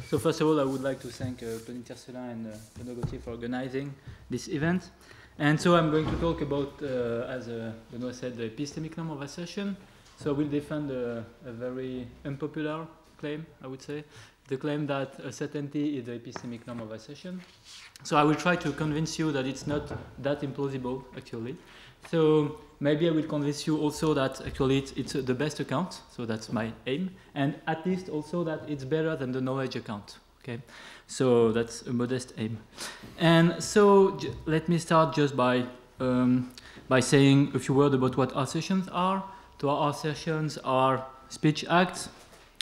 So first of all, I would like to thank Claudine Tiercelin and Genève for organizing this event. And so I'm going to talk about, as Benoit said, the epistemic norm of assertion. So I will defend a very unpopular claim, I would say, the claim that certainty is the epistemic norm of assertion. So I will try to convince you that it's not that implausible, actually. So maybe I will convince you also that actually it's the best account, so that's my aim, and at least also that it's better than the knowledge account. Okay, so that's a modest aim. And so let me start just by saying a few words about what assertions are. So our assertions are speech acts.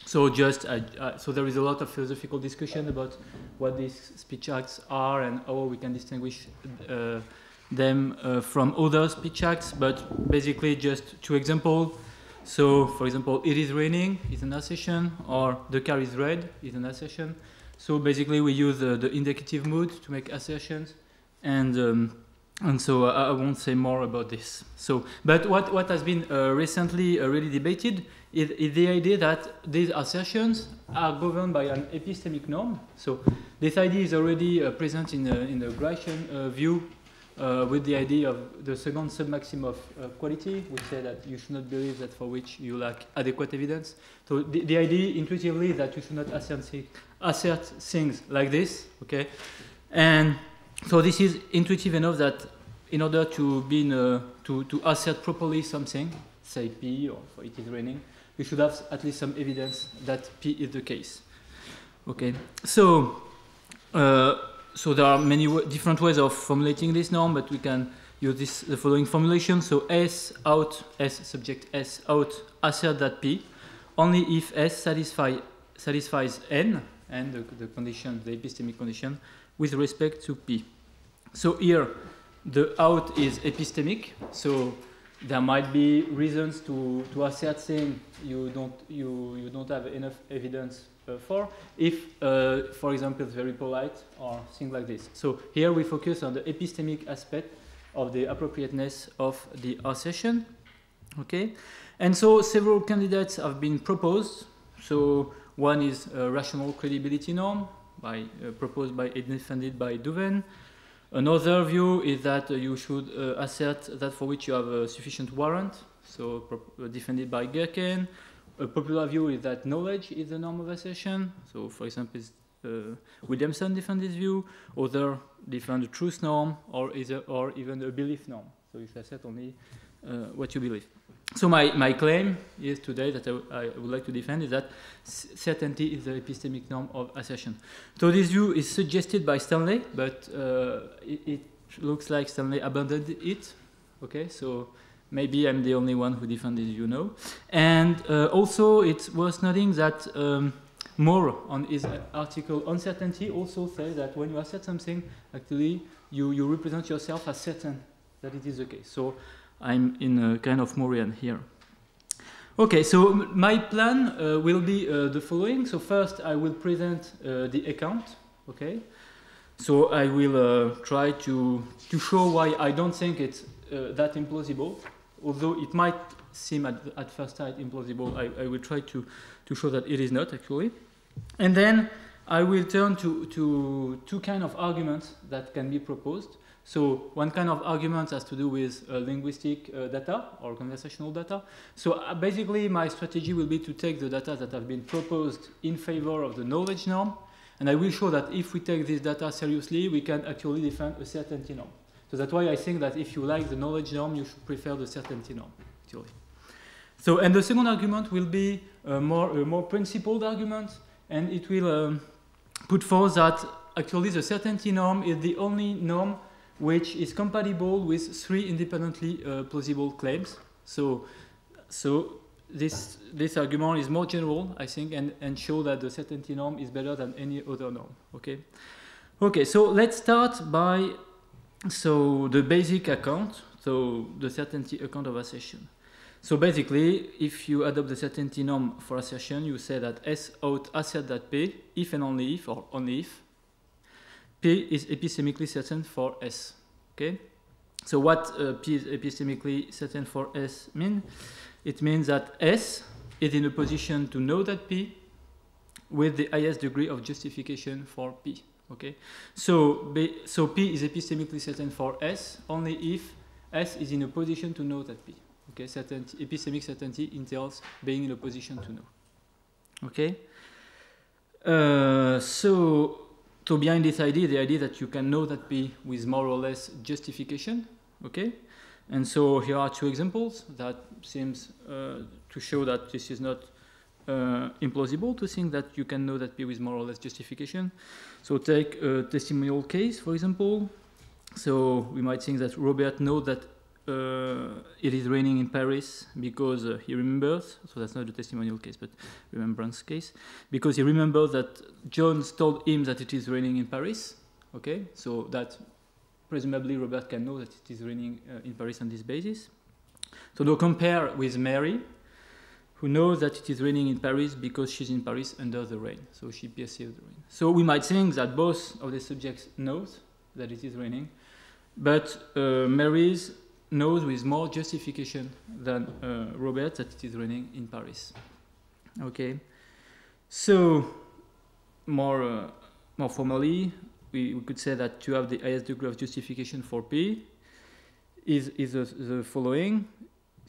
So so there is a lot of philosophical discussion about what these speech acts are and how we can distinguish them from other speech acts, but basically just two examples. So, for example, it is raining is an assertion, or the car is red is an assertion. So basically we use the indicative mood to make assertions, and so I won't say more about this. So, but what has been recently really debated is the idea that these assertions are governed by an epistemic norm. So this idea is already present in the Greichen view, with the idea of the second submaxim of quality, which say that you should not believe that for which you lack adequate evidence. So the idea intuitively is that you should not assert things like this, okay? And so this is intuitive enough that in order to be to assert properly something, say P or for it is raining, you should have at least some evidence that P is the case. Okay, so so there are many different ways of formulating this norm, but we can use the following formulation. So S out, S subject S out, assert that P, only if S satisfies N, and the condition, the epistemic condition, with respect to P. So here, the out is epistemic, so there might be reasons to assert things you don't have enough evidence for, if, for example, it's very polite or things like this. So here we focus on the epistemic aspect of the appropriateness of the assertion. Okay, and so several candidates have been proposed. So one is a rational credibility norm, proposed by and defended by Douven. Another view is that you should assert that for which you have a sufficient warrant, so defended by Gerken. A popular view is that knowledge is the norm of assertion. So, for example, Williamson defends this view. Others defend the truth norm, or even a belief norm. So you should assert only what you believe. So my claim is today that I would like to defend is that certainty is the epistemic norm of assertion. So this view is suggested by Stanley, but it looks like Stanley abandoned it. Okay, so maybe I'm the only one who defends this view now. And also it's worth noting that Moore, on his article Uncertainty, also says that when you assert something, actually you represent yourself as certain that it is the case. So I'm in a kind of Moorian here. Okay, so my plan will be the following. So first I will present the account, okay? So I will try to show why I don't think it's that implausible. Although it might seem at first sight implausible, I will try to show that it is not actually. And then I will turn to two kinds of arguments that can be proposed. So one kind of argument has to do with linguistic data or conversational data. So basically my strategy will be to take the data that have been proposed in favor of the knowledge norm, and I will show that if we take this data seriously, we can actually defend a certainty norm. So that's why I think that if you like the knowledge norm, you should prefer the certainty norm, actually. So, and the second argument will be a more principled argument, and it will put forth that actually the certainty norm is the only norm which is compatible with three independently plausible claims. So this argument is more general, I think, and show that the certainty norm is better than any other norm. Okay. Okay. So let's start by the basic account. So the certainty account of assertion. So basically, if you adopt the certainty norm for assertion, you say that S out assert that P if and only if, or only if P is epistemically certain for S. Okay? So what P is epistemically certain for S mean? It means that S is in a position to know that P with the highest degree of justification for P. Okay, so P is epistemically certain for S only if S is in a position to know that P. Okay, epistemic certainty entails being in a position to know. Okay, so behind this idea, the idea that you can know that P with more or less justification. Okay, and so here are two examples that seems to show that this is not implausible to think that you can know that P with more or less justification. So take a testimonial case, for example. So we might think that Robert knows that it is raining in Paris because he remembers, so that's not the testimonial case, but remembrance case, because he remembers that John told him that it is raining in Paris. Okay, so that presumably Robert can know that it is raining in Paris on this basis. So now compare with Mary, who knows that it is raining in Paris because she's in Paris under the rain, so she perceives the rain. So we might think that both of the subjects knows that it is raining, but Mary's knows with more justification than Robert that it is raining in Paris. Okay, so more formally, we could say that to have the highest degree of justification for P is the following.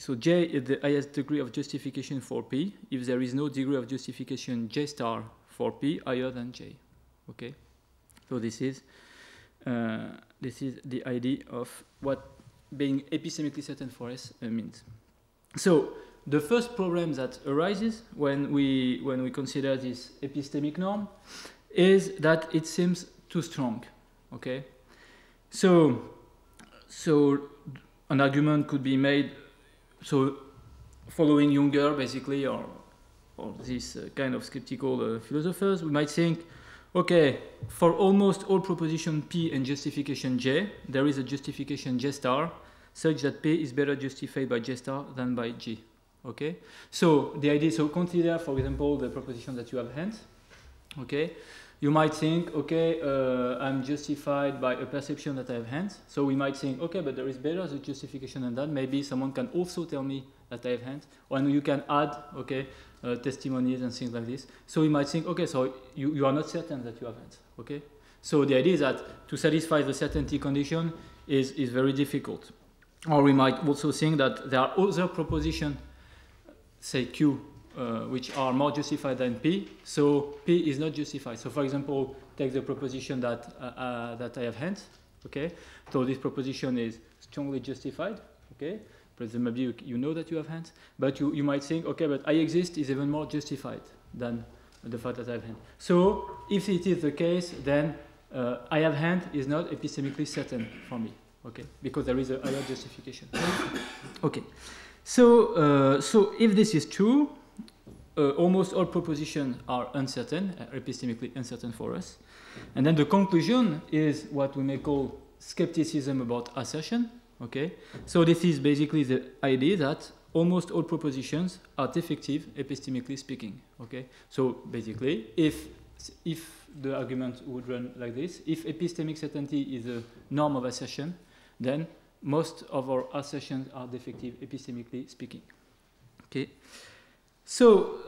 So J is the highest degree of justification for P if there is no degree of justification J star for P higher than J. Okay, so this is the idea of what being epistemically certain for S means. So the first problem that arises when we consider this epistemic norm is that it seems too strong. Okay, so an argument could be made. So following Junger, basically, or this kind of skeptical philosophers, we might think, okay, for almost all proposition P and justification J, there is a justification J star such that P is better justified by J star than by G. Okay, so the idea, so consider, for example, the proposition that you have hence. Okay, you might think, okay, I'm justified by a perception that I have hence. So we might think, okay, but there is better the justification than that. Maybe someone can also tell me that I have hence, or you can add, okay, testimonies and things like this. So we might think, okay, so you are not certain that you have hence. Okay, so the idea is that to satisfy the certainty condition is very difficult. Or we might also think that there are other propositions, say Q, which are more justified than P, so P is not justified. So for example, take the proposition that I have hence, okay? So this proposition is strongly justified, okay? Presumably you know that you have hence, but you might think, okay, but I exist is even more justified than the fact that I have hence. So if it is the case, then I have hence is not epistemically certain for me, okay? Because there is a higher justification. Okay, so if this is true, almost all propositions are uncertain, epistemically uncertain for us. And then the conclusion is what we may call skepticism about assertion. Okay, so this is basically the idea that almost all propositions are defective, epistemically speaking. Okay, so basically, if the argument would run like this, if epistemic certainty is a norm of assertion, then most of our assertions are defective, epistemically speaking. Okay. So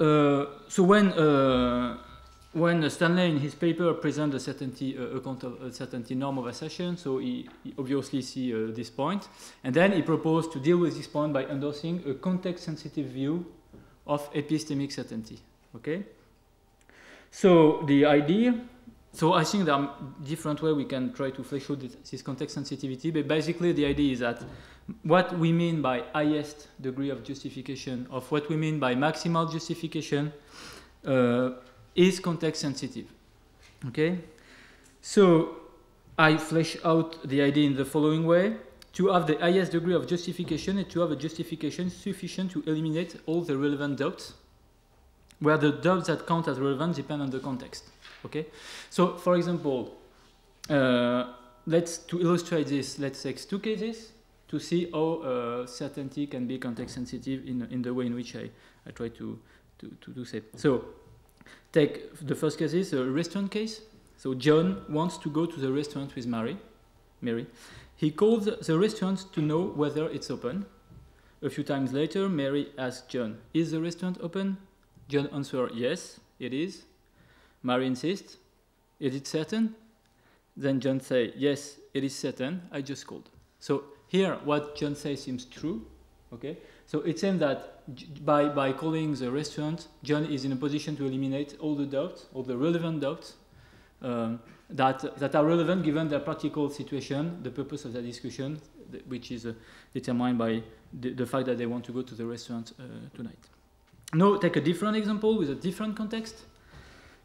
when Stanley in his paper presents a certainty account of a certainty norm of assertion, so he obviously see this point, and then he proposed to deal with this point by endorsing a context-sensitive view of epistemic certainty. Okay. So the idea, so I think there are different ways we can try to flesh out this context sensitivity, but basically the idea is that what we mean by highest degree of justification, of what we mean by maximal justification, is context sensitive. Okay? So I flesh out the idea in the following way. To have the highest degree of justification and to have a justification sufficient to eliminate all the relevant doubts, where the doubts that count as relevant depend on the context. Okay? So for example, to illustrate this, let's take two cases to see how certainty can be context sensitive in the way in which I try to do so. So take the first case is a restaurant case. So John wants to go to the restaurant with Mary. He calls the restaurant to know whether it's open. A few times later, Mary asks John, "Is the restaurant open?" John answers, "Yes, it is." Mary insists, is it certain? Then John says, yes, it is certain, I just called. So here, what John says seems true, okay? So it seems that by calling the restaurant, John is in a position to eliminate all the doubts, all the relevant doubts that are relevant given their practical situation, the purpose of the discussion, which is determined by the fact that they want to go to the restaurant tonight. Now, take a different example with a different context.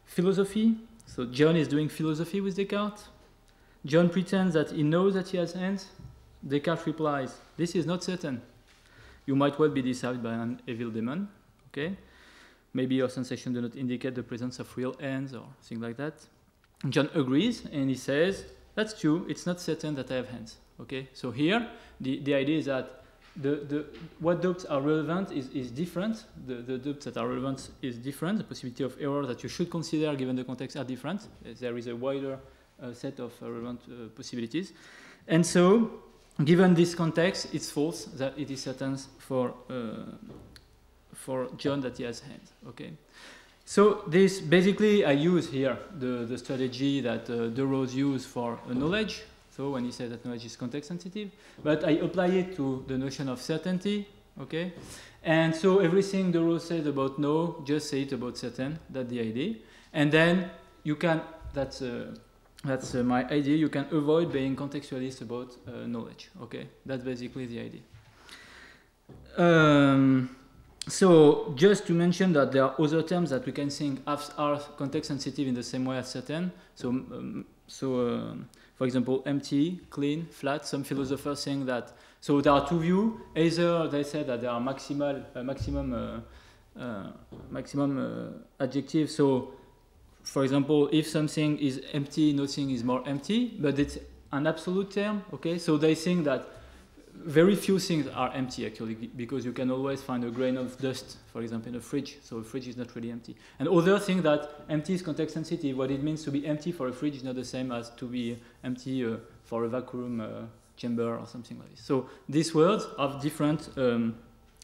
Philosophy. So John is doing philosophy with Descartes. John pretends that he knows that he has hands. Descartes replies, this is not certain. You might well be deceived by an evil demon. Okay? Maybe your sensations do not indicate the presence of real hands or things like that. John agrees and he says, that's true, it's not certain that I have hands. Okay? So here, the idea is that what doubts are relevant is different. The doubts that are relevant is different. The possibility of error that you should consider given the context are different. There is a wider set of relevant possibilities. And so, given this context, it's false that it is certain for John that he has hands. Okay. So this basically I use here the strategy that Deleuze used for knowledge. So when he says that knowledge is context sensitive, but I apply it to the notion of certainty. Okay. And so everything Deleuze says about no, just say it about certain. That's the idea. And then you can. That's my idea. You can avoid being contextualist about knowledge. Okay, that's basically the idea. So just to mention that there are other terms that we can think are context sensitive in the same way as certain. So, for example, empty, clean, flat. Some philosophers saying that. So there are two views. Either they say that there are maximum adjectives. So, for example, if something is empty, nothing is more empty, but it's an absolute term, okay? So they think that very few things are empty, actually, because you can always find a grain of dust, for example, in a fridge, so a fridge is not really empty. And others think that empty is context sensitive. What it means to be empty for a fridge is not the same as to be empty for a vacuum chamber or something like this. So these words have different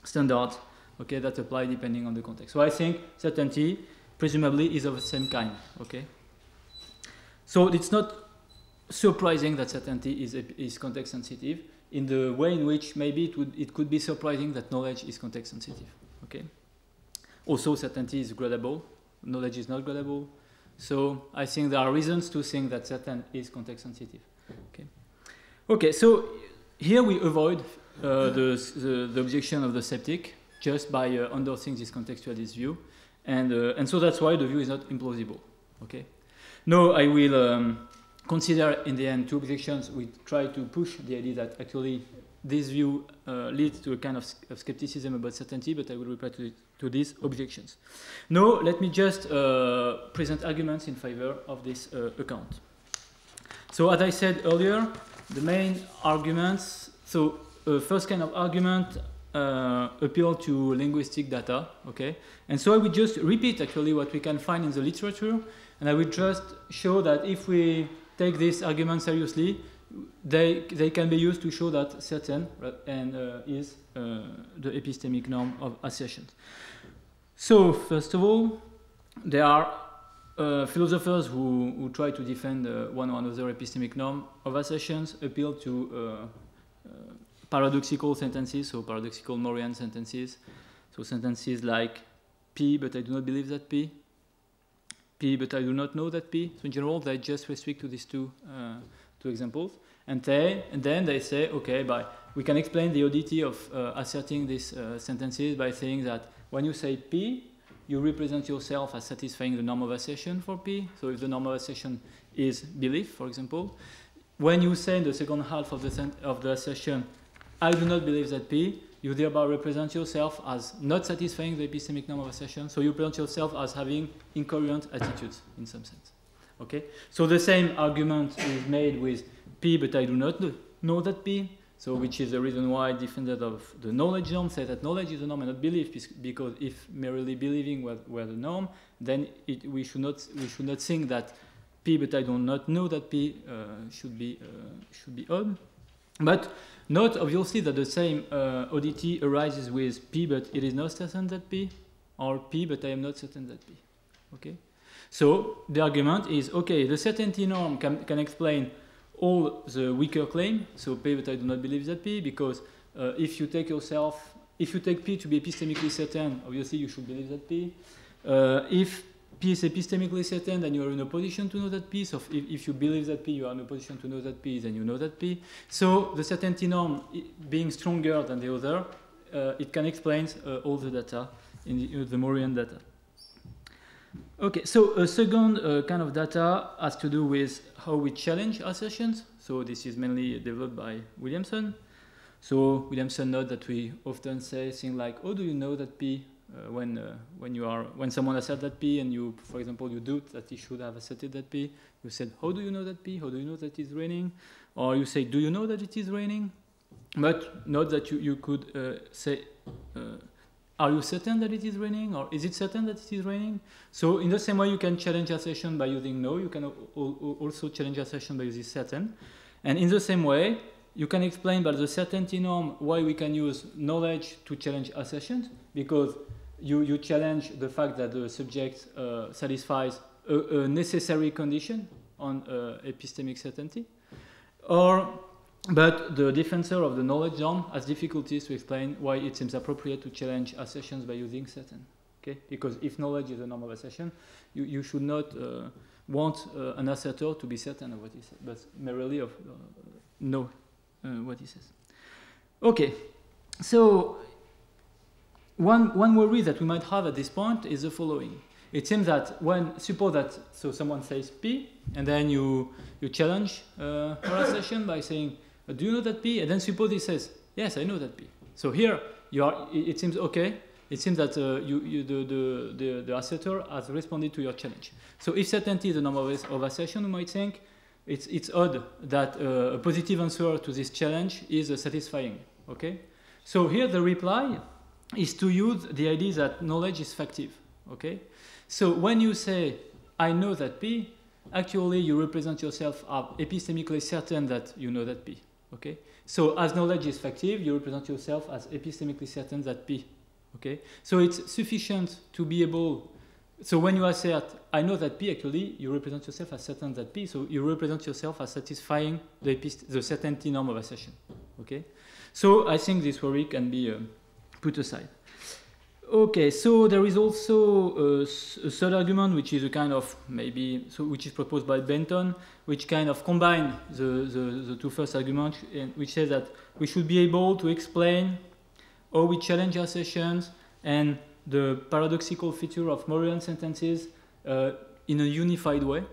standards, okay, that apply depending on the context. So I think certainty presumably is of the same kind, okay? So it's not surprising that certainty is context sensitive in the way in which maybe it could be surprising that knowledge is context sensitive, okay? Also, certainty is gradable, knowledge is not gradable. So I think there are reasons to think that certain is context sensitive, okay? Okay, so here we avoid the objection of the skeptic just by endorsing this contextualist view. And so that's why the view is not implausible. Okay. Now I will consider in the end two objections. We try to push the idea that actually this view leads to a kind of skepticism about certainty, but I will reply to these objections. Now let me just present arguments in favor of this account. So as I said earlier, the main arguments. So first kind of argument. Appeal to linguistic data, okay? And so I will just repeat actually what we can find in the literature, and I will just show that if we take this argument seriously, they can be used to show that certain and is the epistemic norm of assertion. So first of all, there are philosophers who try to defend one or another epistemic norm of assertions, appeal to paradoxical sentences, so paradoxical Morian sentences. So sentences like P, but I do not believe that P. P, but I do not know that P. So in general, they just restrict to these two examples. And then they say, okay, we can explain the oddity of asserting these sentences by saying that when you say P, you represent yourself as satisfying the norm of assertion for P. So if the norm of assertion is belief, for example, when you say in the second half of the assertion, I do not believe that P, you thereby represent yourself as not satisfying the epistemic norm of assertion, so you present yourself as having incoherent attitudes in some sense. Okay? So the same argument is made with P, but I do not know that P, so which is the reason why defenders of the knowledge norm say that knowledge is the norm and not belief, because if merely believing were the norm, then we should not think that P, but I do not know that P should be odd. But note obviously that the same oddity arises with P, but it is not certain that P, or P, but I am not certain that P. Okay. So the argument is, okay, the certainty norm can explain all the weaker claim, so P, but I do not believe that P, because if you take P to be epistemically certain, obviously you should believe that P. If P is epistemically certain, then you are in a position to know that P. So if you believe that P, you are in a position to know that P, then you know that P. So the certainty norm, being stronger than the other, it can explain all the data in the Morian data. Okay, so a second kind of data has to do with how we challenge assertions. So this is mainly developed by Williamson. So Williamson notes that we often say things like, "Oh, do you know that P?" When someone asserts that P, and you, for example, you doubt that he should have asserted that P, you said, "How do you know that P? How do you know that it's raining?" Or you say, "Do you know that it is raining?" But note that you could say, "Are you certain that it is raining?" Or "Is it certain that it is raining?" So in the same way, you can challenge assertion by using "no." You can also challenge assertion by using "certain." And in the same way, you can explain by the certainty norm why we can use knowledge to challenge assertions, because you challenge the fact that the subject satisfies a necessary condition on epistemic certainty. But the defensor of the knowledge norm has difficulties to explain why it seems appropriate to challenge assertions by using certain. Okay? Because if knowledge is a norm of assertion, you should not want an assertor to be certain of what he says, but merely know what he says. Okay, so one worry that we might have at this point is the following. It seems that suppose that someone says P, and then you challenge her assertion by saying, "Do you know that P?" And then suppose he says, "Yes, I know that P." So here it seems okay. It seems that the assertor has responded to your challenge. So if certainty is the norm of assertion, we might think it's odd that a positive answer to this challenge is satisfying. Okay. So here the reply is to use the idea that knowledge is factive. Okay. So when you say, "I know that P," actually you represent yourself as epistemically certain that you know that P. Okay? So as knowledge is factive, you represent yourself as epistemically certain that P. Okay? So it's sufficient to be able, so when you assert, "I know that P," actually you represent yourself as certain that P, so you represent yourself as satisfying the certainty norm of assertion. Okay? So I think this worry can be put aside. Okay, so there is also a third argument, which is a kind of which is proposed by Benton, which kind of combine the two first arguments, which says that we should be able to explain how we challenge assertions and the paradoxical feature of Morian sentences in a unified way,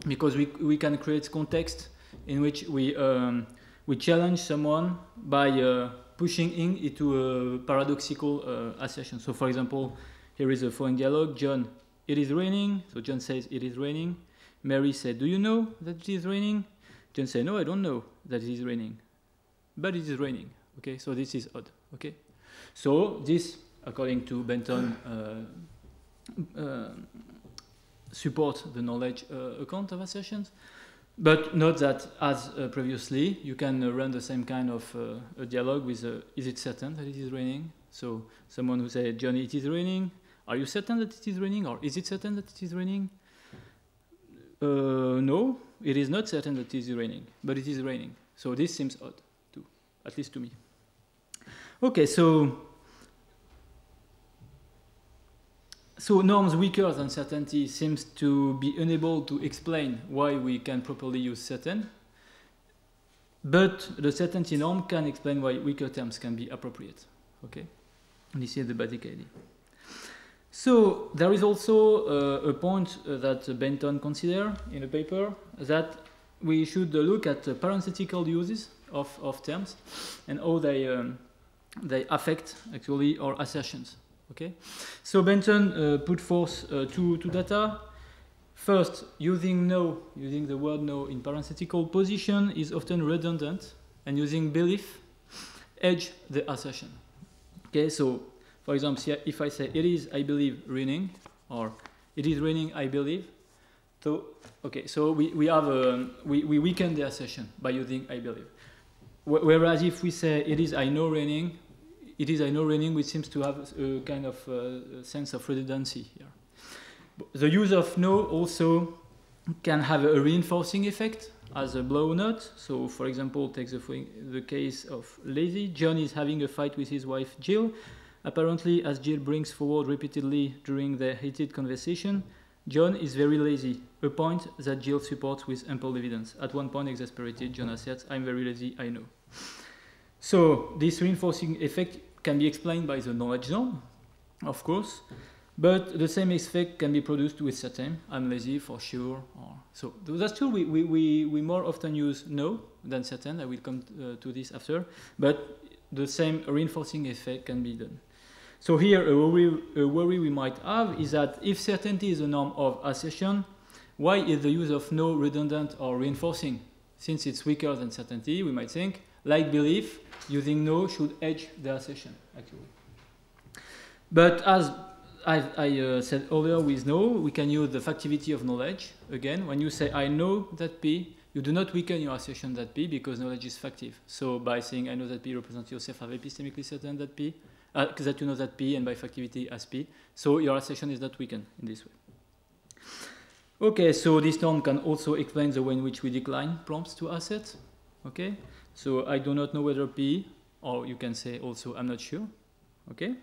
because we can create context in which we challenge someone by pushing into a paradoxical assertion. So for example, here is a following dialogue. John, "It is raining." So John says, "It is raining." Mary said, "Do you know that it is raining?" John said, "No, I don't know that it is raining. But it is raining." Okay, so this is odd. Okay, so this, according to Benton, supports the knowledge account of assertions. But note that, as previously, you can run the same kind of a dialogue with, "Is it certain that it is raining?" So someone who says, "Johnny, it is raining. Are you certain that it is raining?" Or, "Is it certain that it is raining?" No, it is not certain that it is raining, but it is raining. So this seems odd, too, at least to me. Okay, so norms weaker than certainty seems to be unable to explain why we can properly use certain, but the certainty norm can explain why weaker terms can be appropriate. Okay, this is the basic idea. So there is also a point that Benton considers in a paper, that we should look at parenthetical uses of terms and how they affect actually our assertions. Okay, so Benton put forth two data. First, using the word "no" in parenthetical position is often redundant, and using belief edge the assertion. Okay, so for example, if I say "It is, I believe, raining," or "It is raining, I believe," so okay, so we weaken the assertion by using "I believe." Whereas if we say "It is, I know, raining," which seems to have a kind of sense of redundancy here. The use of no also can have a reinforcing effect as a blow note. So, for example, take the case of lazy. John is having a fight with his wife Jill. Apparently, as Jill brings forward repeatedly during their heated conversation, John is very lazy, a point that Jill supports with ample evidence. At one point, exasperated, John asserts, "I'm very lazy, I know." So, this reinforcing effect can be explained by the knowledge norm, of course, but the same effect can be produced with certain. I'm lazy for sure. So that's true. We more often use no than certain. I will come to this after. But the same reinforcing effect can be done. So here a worry we might have is that if certainty is a norm of assertion, why is the use of no redundant or reinforcing? Since it's weaker than certainty, we might think, like belief, using no should edge the assertion, actually. But as I said earlier with no, we can use the factivity of knowledge. Again, when you say I know that P, you do not weaken your assertion that P because knowledge is factive. So by saying I know that P, represent yourself as epistemically certain that P, that you know that P, and by factivity as P. So your assertion is not weakened in this way. Okay, so this term can also explain the way in which we decline prompts to assert. Okay, so I do not know whether P, or you can say also I'm not sure. Okay.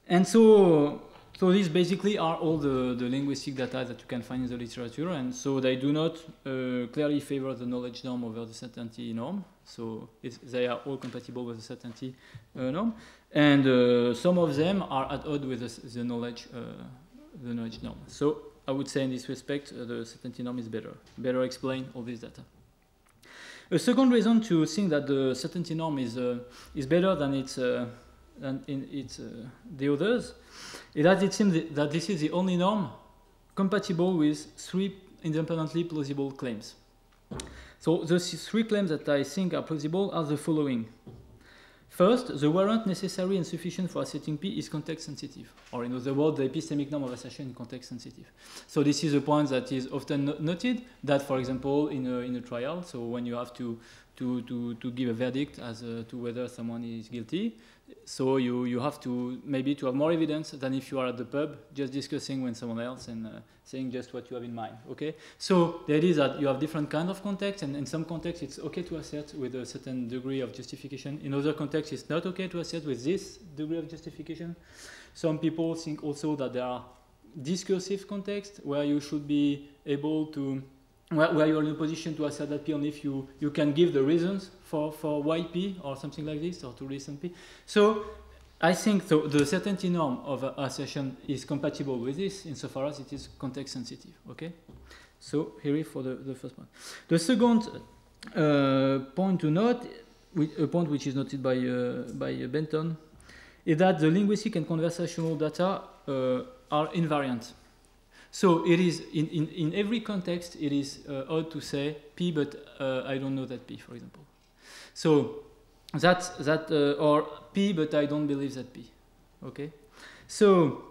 And so these basically are all the linguistic data that you can find in the literature, and so they do not clearly favor the knowledge norm over the certainty norm. So they are all compatible with the certainty norm, and some of them are at odds with the knowledge norm. So I would say in this respect, the certainty norm is better explain all this data. A second reason to think that the certainty norm is better than the others is that it seems that this is the only norm compatible with 3 independently plausible claims. So the 3 claims that I think are plausible are the following. First, the warrant necessary and sufficient for asserting P is context sensitive, or in other words, the epistemic norm of assertion is context sensitive. So this is a point that is often noted, that for example in a trial, so when you have to give a verdict as to whether someone is guilty, so you have to maybe to have more evidence than if you are at the pub just discussing with someone else and saying just what you have in mind. Okay, so the idea is that you have different kinds of contexts, and in some contexts it's okay to assert with a certain degree of justification. In other contexts it's not okay to assert with this degree of justification. Some people think also that there are discursive contexts where you should be able to where you're in a position to assert that P only if you can give the reasons for why P or something like this, or to reason P. So I think the certainty norm of assertion is compatible with this insofar as it is context sensitive. Okay, so here is for the first point. The second point to note, a point which is noted by Benton, is that the linguistic and conversational data are invariant. So it is in every context it is odd to say P, but I don't know that P, for example. So or P, but I don't believe that P. Okay. So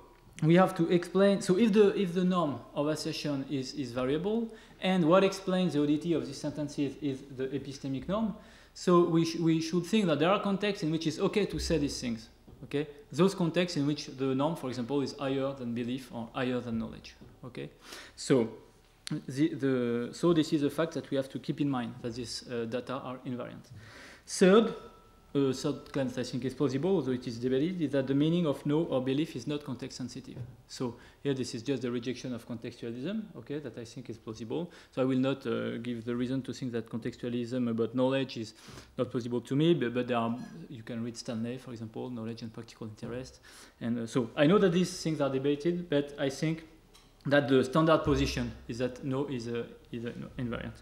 we have to explain. So if the norm of assertion is variable, and what explains the oddity of these sentences is the epistemic norm, so we should think that there are contexts in which it's okay to say these things. Okay, those contexts in which the norm, for example, is higher than belief or higher than knowledge. Okay, so so this is a fact that we have to keep in mind, that these data are invariant. Third claim that I think is plausible, although it is debated, is that the meaning of no or belief is not context sensitive. So here this is just the rejection of contextualism, okay, that I think is plausible. So I will not give the reason to think that contextualism about knowledge is not plausible to me, but there are, you can read Stanley, for example, knowledge and practical interest. And so I know that these things are debated, but I think that the standard position is that no is invariant.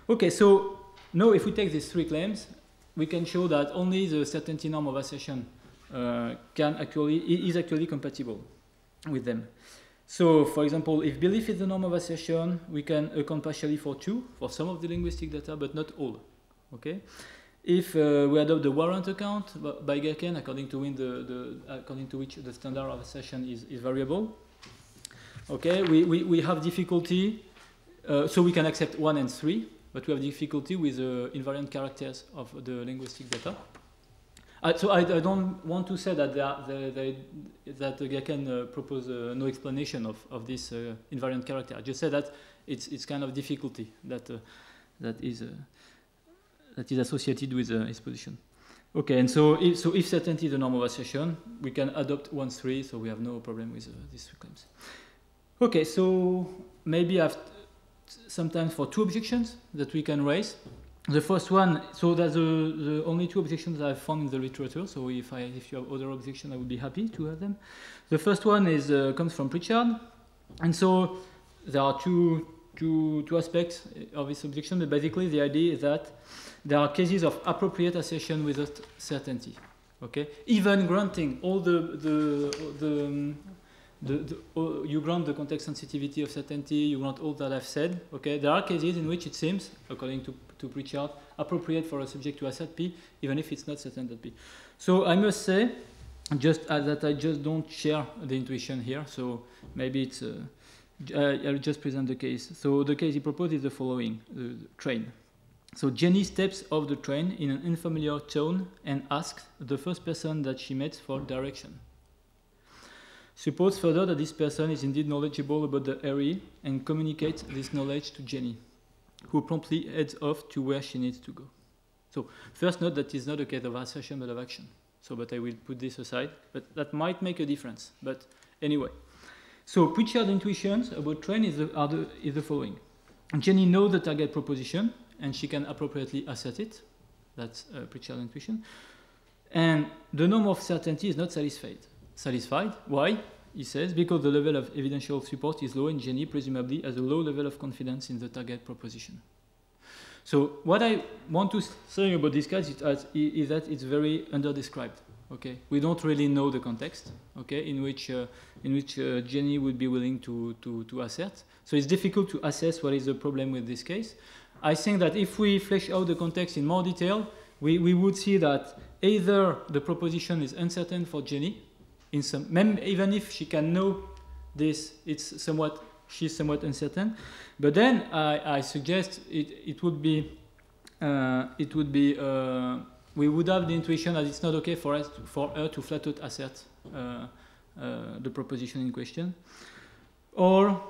Okay, so now if we take these 3 claims, we can show that only the certainty norm of assertion is actually compatible with them. So, for example, if belief is the norm of assertion, we can account partially for some of the linguistic data, but not all. Okay. If we adopt the warrant account by Gaken, according to which the standard of assertion is variable, okay, we have difficulty. So we can accept 1 and 3. But we have difficulty with the invariant characters of the linguistic data. So I don't want to say that that I can propose no explanation of this invariant character. I just said that it's kind of difficulty that is associated with its position. Okay, and so if certainty is the norm of assertion, we can adopt 1-3, so we have no problem with these three claims. Okay, so maybe I have sometimes for two objections that we can raise. The first one, so that's the only two objections I've found in the literature. So if you have other objections, I would be happy to have them. The first one is comes from Pritchard, and so there are two aspects of this objection. But basically, the idea is that there are cases of appropriate assertion without certainty. Okay, even granting all you grant the context sensitivity of certainty, you grant all that I've said. Okay, there are cases in which it seems, according to Pritchard, appropriate for a subject to assert P, even if it's not certain that P. So I must say, that I just don't share the intuition here. So maybe it's I'll just present the case. So the case he proposed is the following: the train. So Jenny steps off the train in an unfamiliar tone and asks the first person that she meets for direction. Suppose further that this person is indeed knowledgeable about the area and communicates this knowledge to Jenny, who promptly heads off to where she needs to go. So first note that is not a case of assertion but of action. So, but I will put this aside, but that might make a difference. But anyway, so Pritchard's intuitions about train is the following. Jenny knows the target proposition and she can appropriately assert it. That's Pritchard's intuition. And the norm of certainty is not satisfied. Why? He says, because the level of evidential support is low and Jenny presumably has a low level of confidence in the target proposition. So what I want to say about this case is that it's very underdescribed. Okay, we don't really know the context. Okay, in which Jenny would be willing to assert. So it's difficult to assess what is the problem with this case. I think that if we flesh out the context in more detail, we would see that either the proposition is uncertain for Jenny, even if she can know this, she's somewhat uncertain. But then I suggest we would have the intuition that it's not okay for her to flat out assert the proposition in question. Or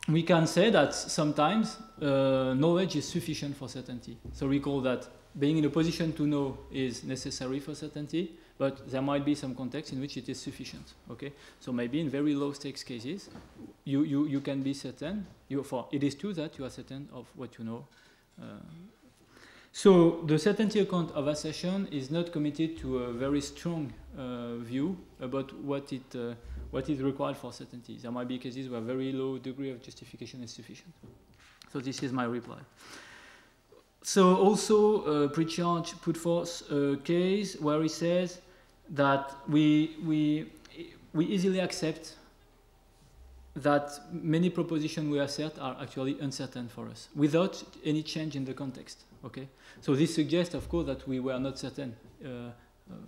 we can say that sometimes knowledge is sufficient for certainty. So recall that being in a position to know is necessary for certainty, but there might be some context in which it is sufficient. Okay, so maybe in very low stakes cases, you can be certain. It is true that you are certain of what you know. So the certainty account of assertion is not committed to a very strong view about what is required for certainty. There might be cases where very low degree of justification is sufficient. So this is my reply. So also Pritchard put forth a case where he says that we easily accept that many propositions we assert are actually uncertain for us without any change in the context. Okay, so this suggests, of course, that we were not certain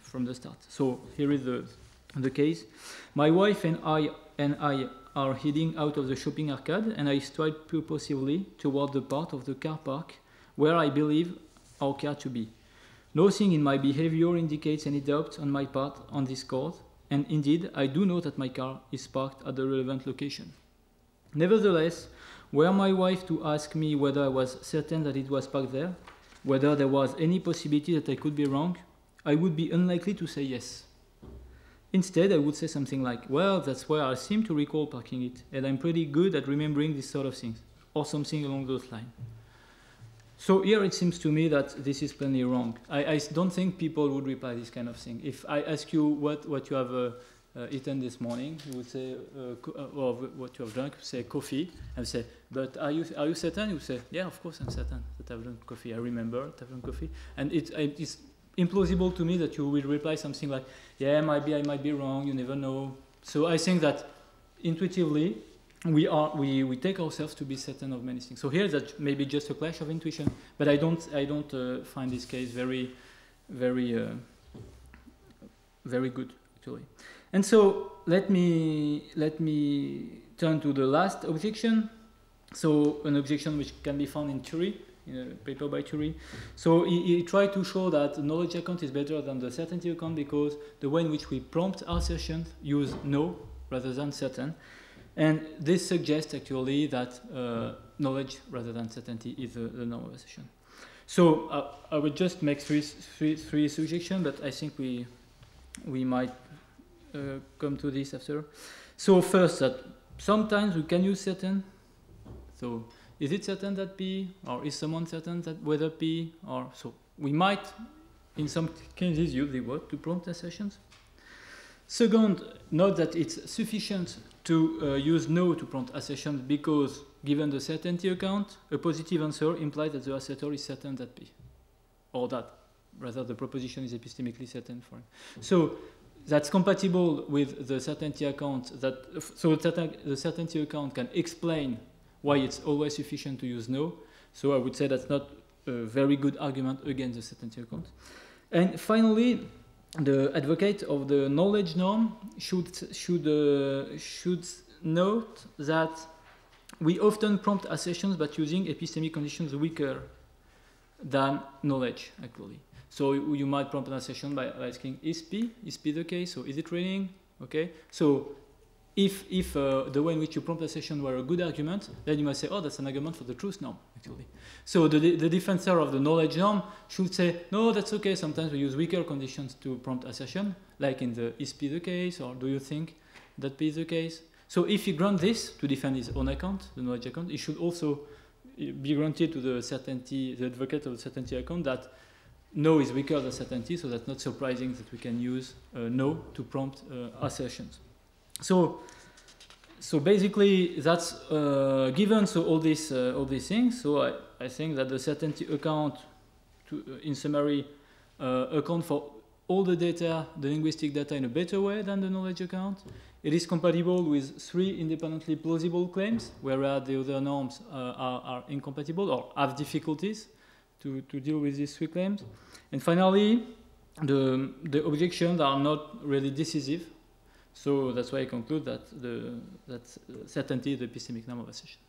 from the start. So here is the case. My wife and I are heading out of the shopping arcade, and I stride purposefully toward the part of the car park where I believe our car to be. Nothing in my behavior indicates any doubt on my part on this course, and indeed, I do know that my car is parked at the relevant location. Nevertheless, were my wife to ask me whether I was certain that it was parked there, whether there was any possibility that I could be wrong, I would be unlikely to say yes. Instead, I would say something like, well, that's where I seem to recall parking it, and I'm pretty good at remembering this sort of things, or something along those lines. So here it seems to me that this is plainly wrong. I don't think people would reply this kind of thing. If I ask you what you have eaten this morning, you would say, or what you have drunk, you say coffee, and say, but are you certain? You say, yeah, of course I'm certain that I've drunk coffee. I remember that I've drunk coffee. And it's implausible to me that you will reply something like, yeah, I might be wrong, you never know. So I think that intuitively, we take ourselves to be certain of many things. So here that maybe just a clash of intuition, but I don't find this case very good actually. And so let me turn to the last objection. So an objection which can be found in theory in a paper by Thury. So he tried to show that the knowledge account is better than the certainty account because the way in which we prompt our assertions use no rather than certain. And this suggests actually that knowledge rather than certainty is the norm of assertion. So I would just make three suggestions, but I think we might come to this after. So first, that sometimes we can use certain. So is it certain that P, or is someone certain that whether P, or so we might, in some cases, use the word to prompt assertions. Second, note that it's sufficient to use no to prompt assertions because, given the certainty account, a positive answer implies that the assertor is certain that P, or that rather the proposition is epistemically certain for him. So that's compatible with the certainty account. The certainty account can explain why it's always sufficient to use no. So I would say that's not a very good argument against the certainty account. And finally, the advocate of the knowledge norm should note that we often prompt assertions but using epistemic conditions weaker than knowledge, actually. So you might prompt an assertion by asking, is P the case? So is it raining? Okay. So if the way in which you prompt assertion were a good argument, then you might say, oh, that's an argument for the truth norm, actually. So the defensor of the knowledge norm should say, no, that's okay. Sometimes we use weaker conditions to prompt assertion, like in the is P the case, or do you think that P is the case? So if he grants this to defend his own account, the knowledge account, it should also be granted to the advocate of the certainty account that no is weaker than certainty, so that's not surprising that we can use no to prompt assertions. So basically that's given all these things. So I think that the certainty account, in summary, account for all the data, the linguistic data, in a better way than the knowledge account. It is compatible with 3 independently plausible claims, whereas the other norms are incompatible or have difficulties to deal with these 3 claims. And finally, the objections are not really decisive. So that's why I conclude that certainty is the epistemic norm of assertion.